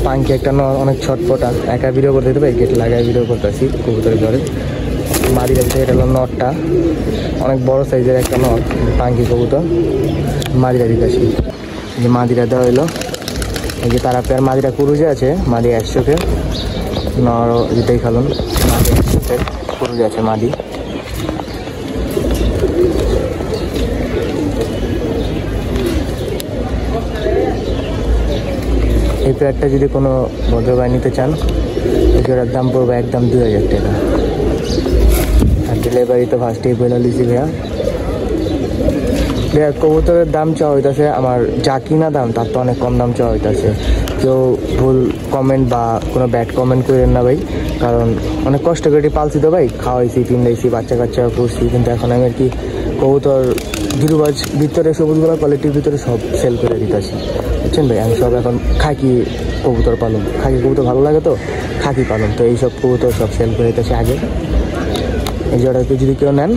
পাঙ্কি একটা অনেক ছটপটা একা ভিডিও করতে দিতে পারি, গেট লাগায় ভিডিও করতেছি কবুতরের ঘরে। মাদি রাখছে, এটা হলো নটটা, অনেক বড় সাইজের একটা নট পাঙ্কি কবুতর। মাদিরা দিতেছি, যে মাদিরা দেওয়া হইলো। এই যে তারা পেয়ার মাদিরা কুরুজে আছে, মাদি 100-কে নর যেটাই খালুন, মাদি 100-কে কুরুজে আছে মাদি। এই পেয়ারটা যদি কোনো ভদ্র ভাই নিতে চান, এই জোড়ার দাম পড়বে একদম 2000 টাকা। আর ডেলিভারি তো ফার্স্টেই বলে দিছি ভাইয়া। কবুতরের দাম চাওয়া হইতেছে আমার যা কিনা দাম তার তো অনেক কম দাম চাওয়া হইতেছে। কেউ ভুল কমেন্ট বা কোনো ব্যাড কমেন্ট করেন না ভাই, কারণ অনেক কষ্ট করে পালছি তো ভাই, খাওয়াইছি পিন্দাইছি বাচ্চা কাচ্চা করছি, কিন্তু এখন আমি আর কি কবুতর গিরুবাজ ভিতরে সবুজগুলো কোয়ালিটির ভিতরে সব সেল করে দিতেছি, বুঝছেন ভাই। আমি সব এখন খাকি কবুতর পালন, খাকি কবুতর ভালো লাগে তো খাকি পালন, তো এইসব কবুতর সব সেল করে দিতেছি আগে। এই জোড়াকে যদি কেউ নেন